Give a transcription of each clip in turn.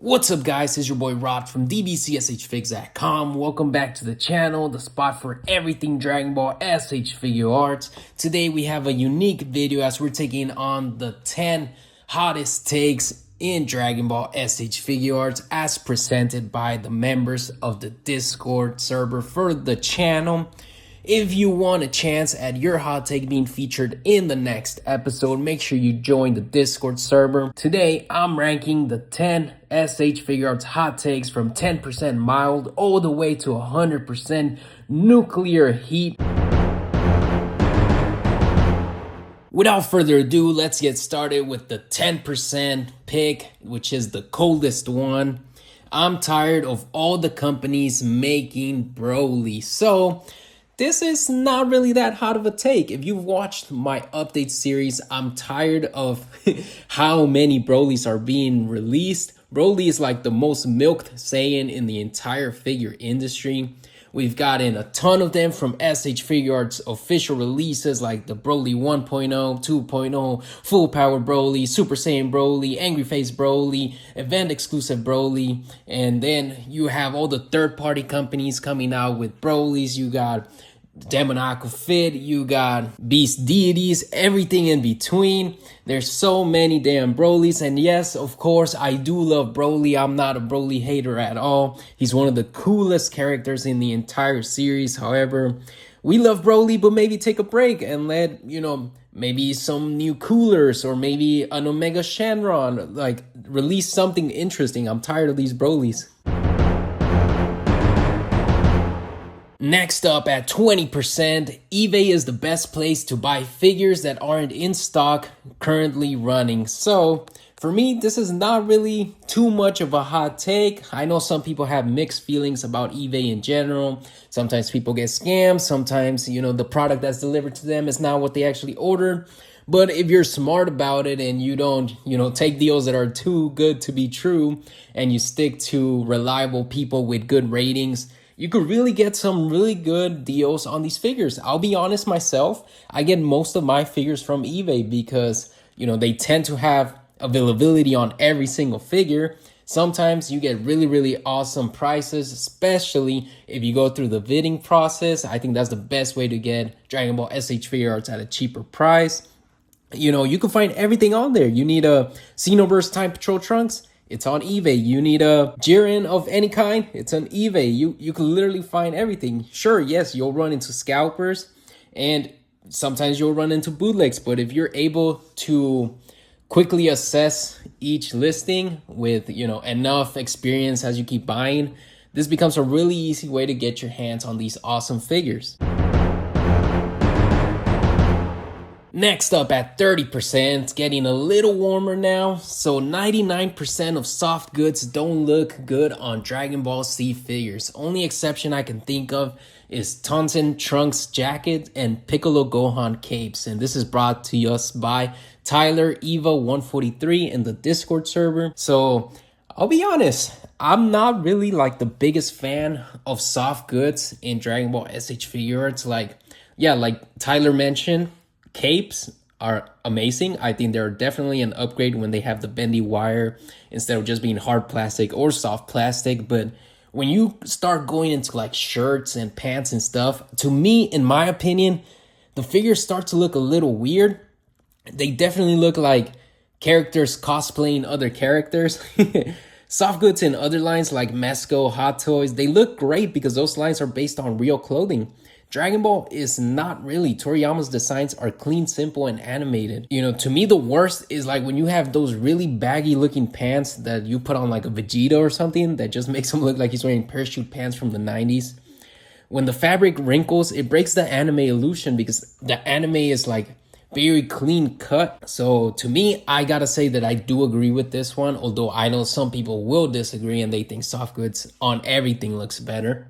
What's up guys, it's your boy Rod from DBZSHFIGS.com. Welcome back to the channel, the spot for everything Dragon Ball SH Figuarts. Today we have a unique video as we're taking on the 10 hottest takes in Dragon Ball SH Figuarts as presented by the members of the Discord server for the channel. If you want a chance at your hot take being featured in the next episode, make sure you join the Discord server. Today, I'm ranking the 10 SH Figuarts hot takes from 10% mild all the way to 100% nuclear heat. Without further ado, let's get started with the 10% pick, which is the coldest one. I'm tired of all the companies making Broly. So this is not really that hot of a take. If you've watched my update series, I'm tired of how many Brolys are being released. Broly is like the most milked Saiyan in the entire figure industry. We've gotten a ton of them from S.H. Figuarts official releases like the Broly 1.0, 2.0, Full Power Broly, Super Saiyan Broly, Angry Face Broly, Event Exclusive Broly. And then you have all the third-party companies coming out with Brolys. You got Demoniacal Fit, you got Beast Deities, everything in between. There's so many damn Brolys, and yes, of course, I do love Broly. I'm not a Broly hater at all. He's one of the coolest characters in the entire series. However, we love Broly, but maybe take a break and let, maybe some new coolers or maybe an Omega Shenron, like, release something interesting. I'm tired of these Brolys. Next up at 20%, eBay is the best place to buy figures that aren't in stock currently running. So for me, this is not really too much of a hot take. I know some people have mixed feelings about eBay in general. Sometimes people get scammed. Sometimes, the product that's delivered to them is not what they actually ordered. But if you're smart about it and you don't, take deals that are too good to be true and you stick to reliable people with good ratings, you could really get some really good deals on these figures. I'll be honest myself, I get most of my figures from eBay because, they tend to have availability on every single figure. Sometimes you get really, really awesome prices, especially if you go through the bidding process. I think that's the best way to get Dragon Ball SH Figuarts at a cheaper price. You can find everything on there. You need a Xenoverse Time Patrol Trunks, it's on eBay. You need a Jiren of any kind, it's on eBay. You can literally find everything. Sure, yes, you'll run into scalpers and sometimes you'll run into bootlegs, but if you're able to quickly assess each listing with, enough experience as you keep buying, this becomes a really easy way to get your hands on these awesome figures. Next up at 30%, getting a little warmer now. So 99% of soft goods don't look good on Dragon Ball Z figures. Only exception I can think of is Tonsen Trunks jacket and Piccolo Gohan capes. And this is brought to us by Tyler Eva 143 in the Discord server. So I'll be honest, I'm not really like the biggest fan of soft goods in Dragon Ball SH Figuarts. Like Tyler mentioned, capes are amazing. I think they're definitely an upgrade when they have the bendy wire instead of just being hard plastic or soft plastic. But when you start going into like shirts and pants and stuff, to me, in my opinion, the figures start to look a little weird. They definitely look like characters cosplaying other characters. Soft goods in other lines like Mesco, Hot Toys, they look great because those lines are based on real clothing. Dragon Ball is not really. Toriyama's designs are clean, simple, and animated. To me, the worst is like when you have those really baggy looking pants that you put on like a Vegeta or something that just makes him look like he's wearing parachute pants from the 90s. When the fabric wrinkles, it breaks the anime illusion because the anime is like very clean cut. So to me, I gotta say that I do agree with this one, although I know some people will disagree and they think soft goods on everything looks better.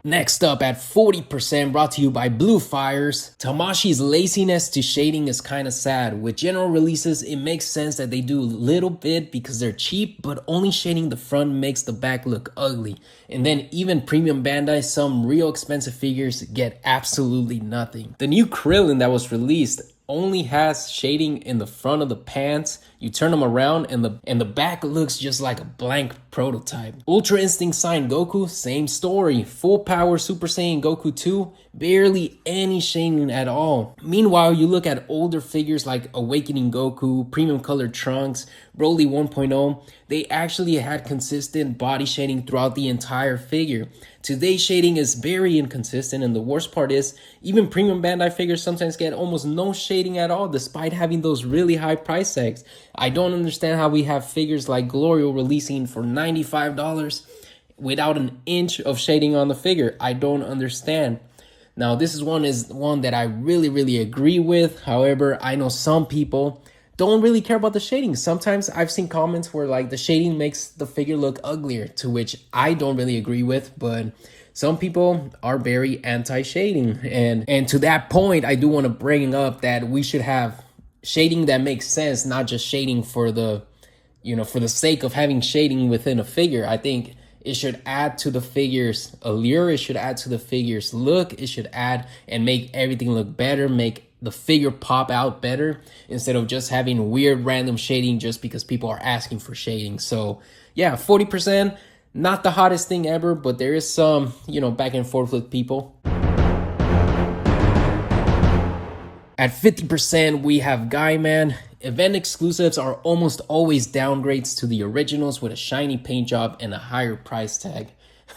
Next up at 40%, brought to you by Blue Fires. Tamashii's laziness to shading is kind of sad. With general releases, it makes sense that they do a little bit because they're cheap, but only shading the front makes the back look ugly. And then even premium Bandai, some real expensive figures get absolutely nothing. The new Krillin that was released, only has shading in the front of the pants. You turn them around and the back looks just like a blank prototype. Ultra Instinct Sign Goku, same story. Full power Super Saiyan Goku 2, barely any shading at all. Meanwhile, you look at older figures like Awakening Goku, Premium Colored Trunks, Broly 1.0, they actually had consistent body shading throughout the entire figure. Today's shading is very inconsistent, and the worst part is even premium Bandai figures sometimes get almost no shading at all despite having those really high price tags. I don't understand how we have figures like Glorio releasing for $95 without an inch of shading on the figure. I don't understand. Now, this is one that I really agree with. However, I know some people don't really care about the shading. Sometimes I've seen comments where like the shading makes the figure look uglier, to which I don't really agree with, but some people are very anti-shading. And to that point, I do want to bring up that we should have shading that makes sense, not just shading for the, for the sake of having shading within a figure. I think it should add to the figure's allure. It should add to the figure's look. It should add and make everything look better, make the figure pop out better, instead of just having weird random shading just because people are asking for shading. So yeah, 40%, not the hottest thing ever, but there is some, back and forth with people. At 50%, we have Guy Man. Event exclusives are almost always downgrades to the originals with a shiny paint job and a higher price tag.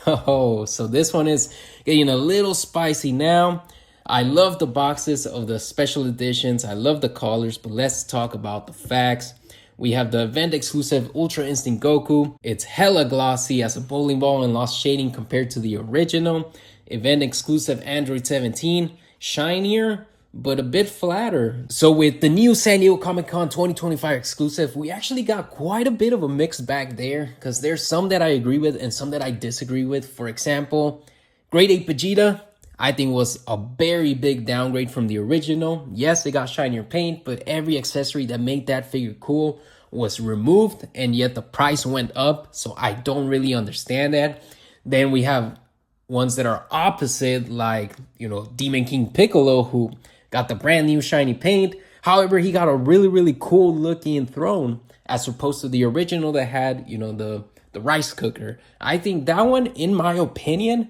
Oh, so this one is getting a little spicy now. I love the boxes of the special editions. I love the colors, but let's talk about the facts. We have the event exclusive Ultra Instinct Goku. It's hella glossy as a bowling ball and lost shading compared to the original. Event exclusive Android 17, shinier, but a bit flatter. So with the new San Diego Comic-Con 2025 exclusive, we actually got quite a bit of a mixed bag there, because there's some that I agree with and some that I disagree with. For example, Grade 8 Vegeta, I think was a very big downgrade from the original. Yes, it got shinier paint, but every accessory that made that figure cool was removed, and yet the price went up, so I don't really understand that. Then we have ones that are opposite, like, Demon King Piccolo, who got the brand new shiny paint. However, he got a really cool looking throne as opposed to the original that had, the rice cooker. I think that one, in my opinion,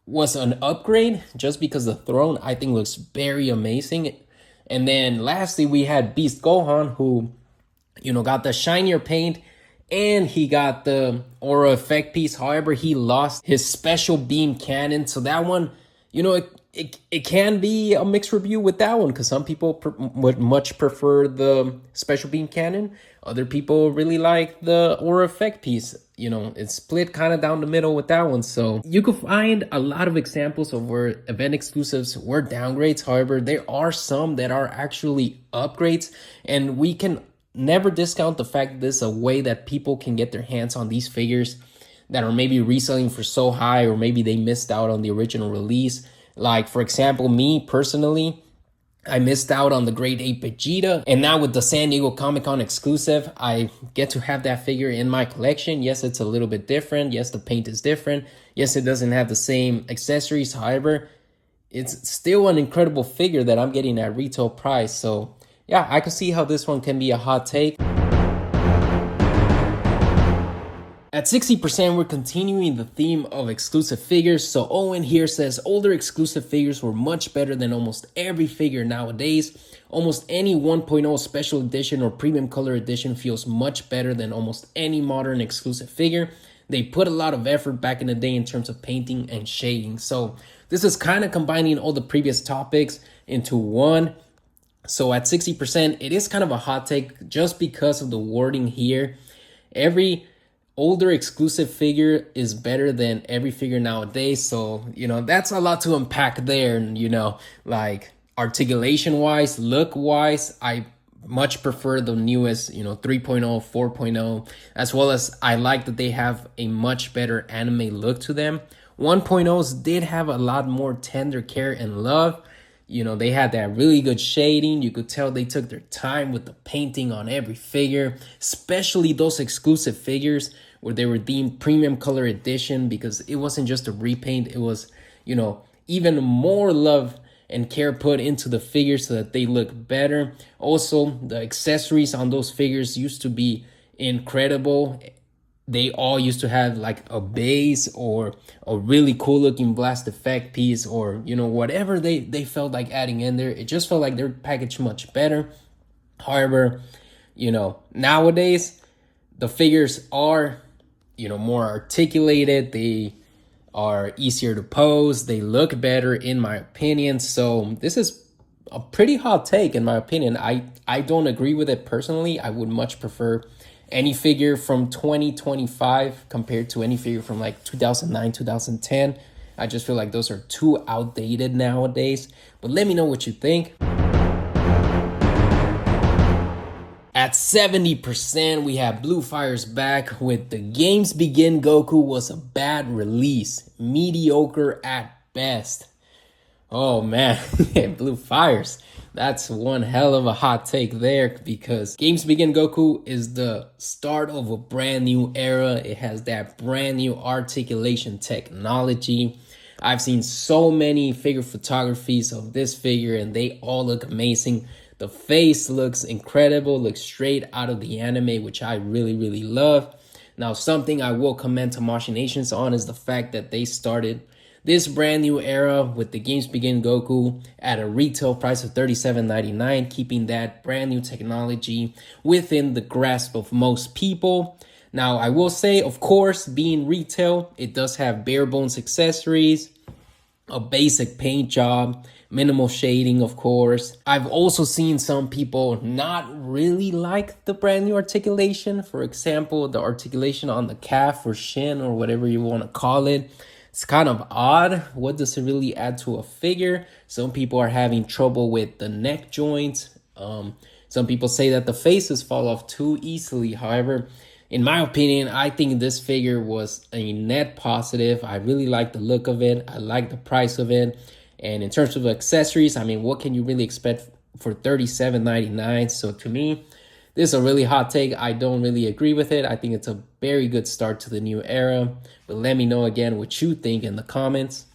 was an upgrade just because the throne, I think, looks very amazing. And then lastly, we had Beast Gohan, who, got the shinier paint and he got the aura effect piece. However, he lost his special beam cannon. So that one, it can be a mixed review with that one, because some people would much prefer the special beam cannon. Other people really like the aura effect piece. It's split kind of down the middle with that one. So you could find a lot of examples of where event exclusives were downgrades. However, there are some that are actually upgrades, and we can never discount the fact that this is a way that people can get their hands on these figures that are maybe reselling for so high, or maybe they missed out on the original release. Like, for example, me personally, I missed out on the Grade 8 Vegeta, and now with the San Diego Comic-Con exclusive, I get to have that figure in my collection. Yes, it's a little bit different. Yes, the paint is different. Yes, it doesn't have the same accessories. However, it's still an incredible figure that I'm getting at retail price. So yeah, I can see how this one can be a hot take. At 60%, we're continuing the theme of exclusive figures. So Owen here says older exclusive figures were much better than almost every figure nowadays. Almost any 1.0 special edition or premium color edition feels much better than almost any modern exclusive figure. They put a lot of effort back in the day in terms of painting and shading. So this is kind of combining all the previous topics into one. So at 60%, it is kind of a hot take just because of the wording here. Every older exclusive figure is better than every figure nowadays. So, that's a lot to unpack there. Like articulation wise, look wise, I much prefer the newest, 3.0, 4.0, as well as I like that they have a much better anime look to them. 1.0s did have a lot more tender care and love. They had that really good shading. You could tell they took their time with the painting on every figure, especially those exclusive figures where they were deemed premium color edition, because it wasn't just a repaint. It was, even more love and care put into the figures so that they look better. Also, the accessories on those figures used to be incredible. They all used to have like a base or a really cool looking blast effect piece, or whatever they felt like adding in there. It just felt like they're packaged much better. However, nowadays the figures are more articulated. They are easier to pose. They look better in my opinion. So this is a pretty hot take in my opinion. I don't agree with it personally. I would much prefer any figure from 2025 compared to any figure from like 2009, 2010. I just feel like those are too outdated nowadays. But let me know what you think. At 70%, we have Blue Fire's back with the games Begin Goku was a bad release. Mediocre at best. Oh man, Blue Fires. That's one hell of a hot take there, because Games Begin Goku is the start of a brand new era. It has that brand new articulation technology. I've seen so many figure photographies of this figure and they all look amazing. The face looks incredible, looks straight out of the anime, which I really, really love. Now, something I will commend Tamashii Nations on is the fact that they started this brand new era with the Games Begin Goku at a retail price of $37.99, keeping that brand new technology within the grasp of most people. Now, I will say, of course, being retail, it does have bare bones accessories, a basic paint job, minimal shading, of course. I've also seen some people not really like the brand new articulation. For example, the articulation on the calf or shin or whatever you want to call it. It's kind of odd. What does it really add to a figure? Some people are having trouble with the neck joints. Some people say that the faces fall off too easily. However, in my opinion, I think this figure was a net positive. I really like the look of it. I like the price of it. And in terms of accessories, I mean, what can you really expect for $37.99? So to me, this is a really hot take. I don't really agree with it. I think it's a very good start to the new era. But let me know again what you think in the comments.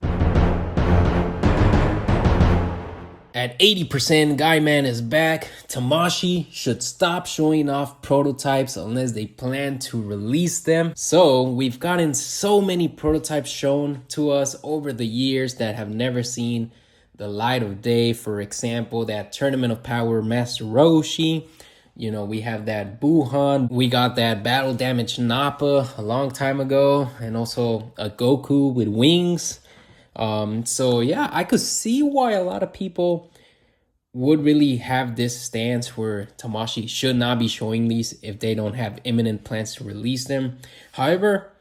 At 80%, Guyman is back. Tamashii should stop showing off prototypes unless they plan to release them. So we've gotten so many prototypes shown to us over the years that have never seen the light of day. For example, that Tournament of Power Master Roshi. We have that Buhan. We got that Battle Damage Nappa a long time ago. And also a Goku with wings. So yeah, I could see why a lot of people would really have this stance where Tamashii should not be showing these if they don't have imminent plans to release them. However,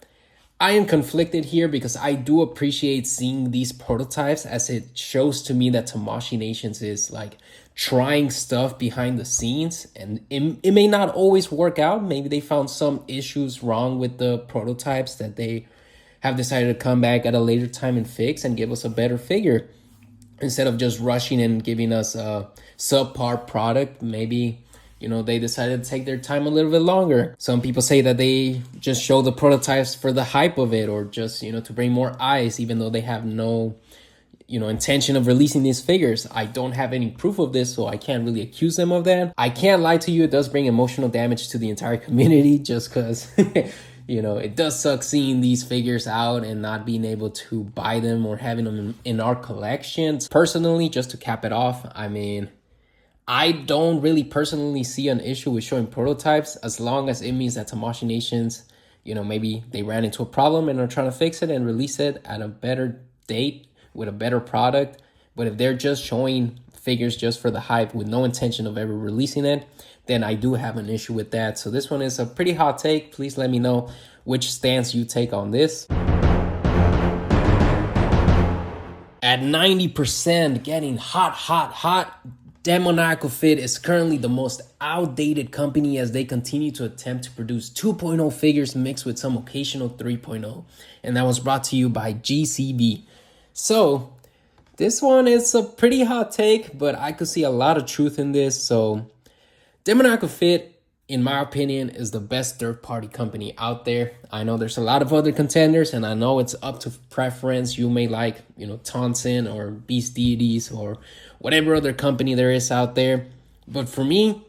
I am conflicted here because I do appreciate seeing these prototypes, as it shows to me that Tamashii Nations is like trying stuff behind the scenes, and it may not always work out. Maybe they found some issues wrong with the prototypes that they have decided to come back at a later time and fix and give us a better figure instead of just rushing and giving us a subpar product. Maybe they decided to take their time a little bit longer. Some people say that they just show the prototypes for the hype of it, or just to bring more eyes, even though they have no intention of releasing these figures. I don't have any proof of this, so I can't really accuse them of that. I can't lie to you, it does bring emotional damage to the entire community, just because it does suck seeing these figures out and not being able to buy them or having them in our collections. Personally, just to cap it off, I mean, I don't really personally see an issue with showing prototypes, as long as it means that Tamashii Nations, maybe they ran into a problem and are trying to fix it and release it at a better date with a better product. But if they're just showing figures just for the hype with no intention of ever releasing it, then I do have an issue with that. So this one is a pretty hot take. Please let me know which stance you take on this. At 90%, getting hot, Demoniacal Fit is currently the most outdated company, as they continue to attempt to produce 2.0 figures mixed with some occasional 3.0. And that was brought to you by GCB. So this one is a pretty hot take, but I could see a lot of truth in this. So Demoniacal Fit, in my opinion, is the best third-party company out there. I know there's a lot of other contenders, and I know it's up to preference. You may like, Tonson or Beast Deities or whatever other company there is out there. But for me,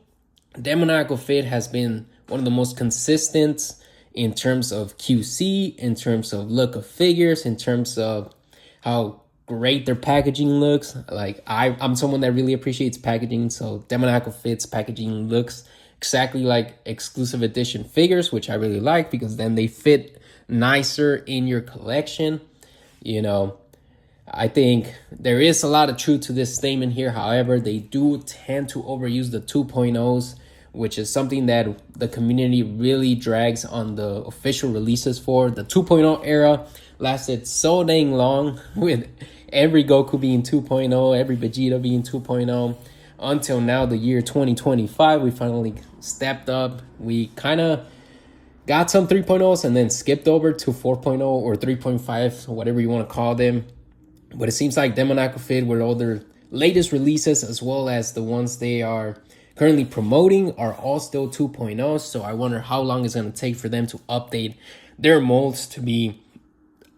Demoniacal Fit has been one of the most consistent in terms of QC, in terms of look of figures, in terms of how great their packaging looks. Like I'm someone that really appreciates packaging, so Demoniacal Fit's packaging looks exactly like exclusive edition figures, which I really like because then they fit nicer in your collection. I think there is a lot of truth to this statement here. However, they do tend to overuse the 2.0s, which is something that the community really drags on the official releases for. The 2.0 era lasted so dang long, with every Goku being 2.0, every Vegeta being 2.0, until now, the year 2025. We finally stepped up. We kind of got some 3.0s and then skipped over to 4.0 or 3.5, whatever you want to call them. But it seems like Demoniacal Fit, with all their latest releases as well as the ones they are currently promoting, are all still 2.0. So I wonder how long it's going to take for them to update their molds to be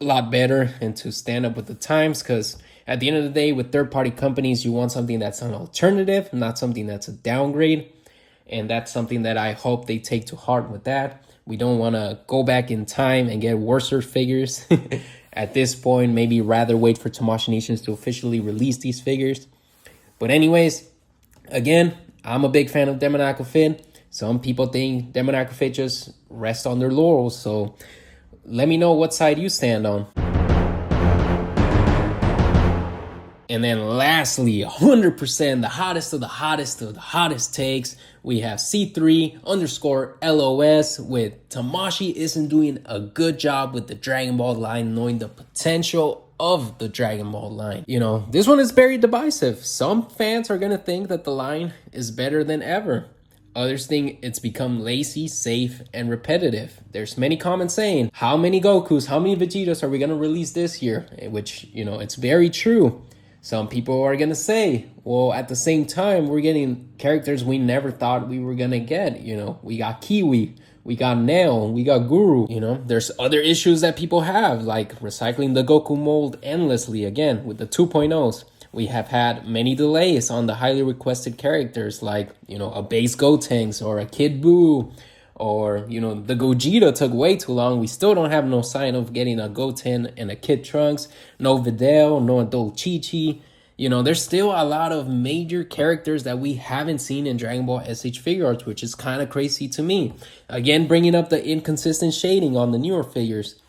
a lot better and to stand up with the times. Because at the end of the day, with third-party companies, you want something that's an alternative, not something that's a downgrade. And that's something that I hope they take to heart with that. We don't want to go back in time and get worser figures. At this point, maybe rather wait for Tamashii Nations to officially release these figures. But anyways, again, I'm a big fan of Demoniacal Fit. Some people think Demoniacal Fit just rests on their laurels. So let me know what side you stand on. And then lastly, 100%, the hottest of the hottest of the hottest takes. We have C3_LOS with Tamashii isn't doing a good job with the Dragon Ball line, knowing the potential of the Dragon Ball line. This one is very divisive. Some fans are going to think that the line is better than ever. Others think it's become lazy, safe, and repetitive. There's many comments saying, how many Gokus, how many Vegetas are we going to release this year? Which, it's very true. Some people are going to say, well, at the same time, we're getting characters we never thought we were going to get. We got Kiwi, we got Nail, we got Guru. There's other issues that people have, like recycling the Goku mold endlessly. Again, with the 2.0s, we have had many delays on the highly requested characters, like, a base Gotenks or a Kid Buu, or, the Gogeta took way too long. We still don't have no sign of getting a Goten and a Kid Trunks, no Videl, no adult Chi-Chi. There's still a lot of major characters that we haven't seen in Dragon Ball SH Figuarts, which is kind of crazy to me. Again, bringing up the inconsistent shading on the newer figures.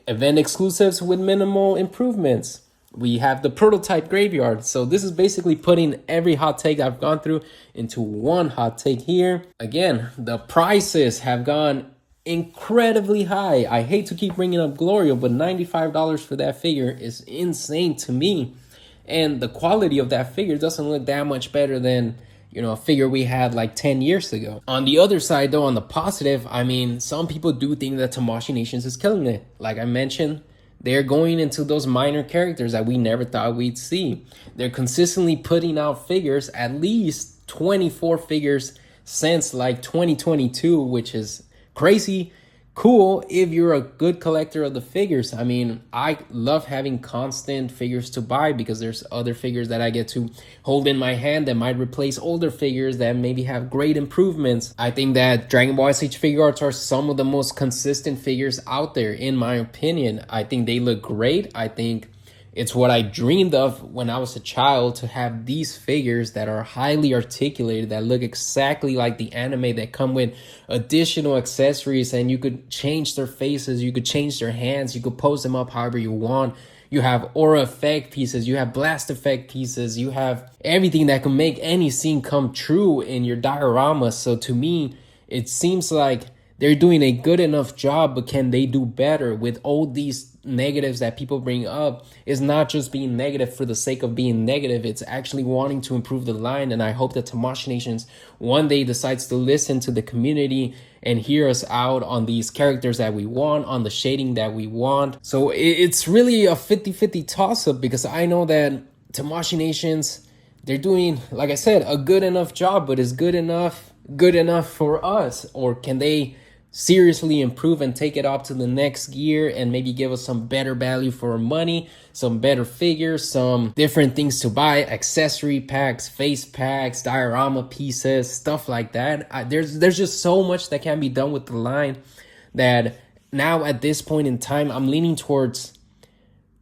Event exclusives with minimal improvements. We have the prototype graveyard. So this is basically putting every hot take I've gone through into one hot take here. Again, the prices have gone incredibly high. I hate to keep bringing up Glorio, but $95 for that figure is insane to me. And the quality of that figure doesn't look that much better than, a figure we had like 10 years ago. On the other side, though, on the positive, some people do think that Tamashii Nations is killing it. Like I mentioned, they're going into those minor characters that we never thought we'd see. They're consistently putting out figures, at least 24 figures since like 2022, which is crazy cool if you're a good collector of the figures. I love having constant figures to buy because there's other figures that I get to hold in my hand that might replace older figures that maybe have great improvements. I think that Dragon Ball SH Figuarts are some of the most consistent figures out there, in my opinion. I think they look great. I think it's what I dreamed of when I was a child, to have these figures that are highly articulated, that look exactly like the anime, that come with additional accessories, and you could change their faces, you could change their hands, you could pose them up however you want. You have aura effect pieces, you have blast effect pieces, you have everything that can make any scene come true in your diorama. So to me, it seems like they're doing a good enough job, but can they do better with all these negatives that people bring up? Is not just being negative for the sake of being negative. It's actually wanting to improve the line. And I hope that Tamashii Nations one day decides to listen to the community and hear us out on these characters that we want, on the shading that we want. So it's really a 50-50 toss-up, because I know that Tamashii Nations, they're doing, like I said, a good enough job, but is good enough good enough for us, or can they seriously improve and take it up to the next gear and maybe give us some better value for our money, some better figures, some different things to buy, accessory packs, face packs, diorama pieces, stuff like that. There's just so much that can be done with the line that now at this point in time I'm leaning towards,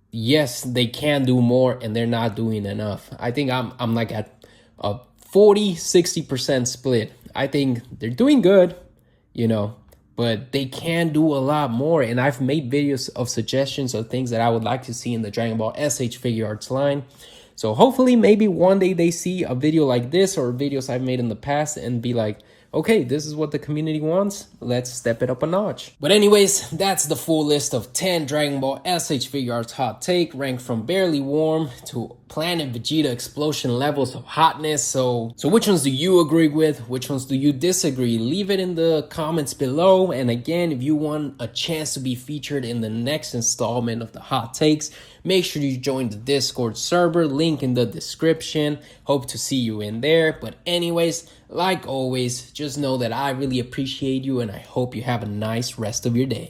yes, they can do more and they're not doing enough. I think I'm like at a 40-60% split. I think they're doing good, you know, but they can do a lot more. And I've made videos of suggestions of things that I would like to see in the Dragon Ball SH Figuarts line. So hopefully maybe one day they see a video like this or videos I've made in the past and be like, okay, this is what the community wants. Let's step it up a notch. But anyways, that's the full list of 10 Dragon Ball SH Figuarts hot take, ranked from barely warm to Planet Vegeta explosion levels of hotness. So which ones do you agree with? Which ones do you disagree? Leave it in the comments below. And again, if you want a chance to be featured in the next installment of the hot takes, make sure you join the Discord server, link in the description. Hope to see you in there. But anyways, like always, just know that I really appreciate you and I hope you have a nice rest of your day.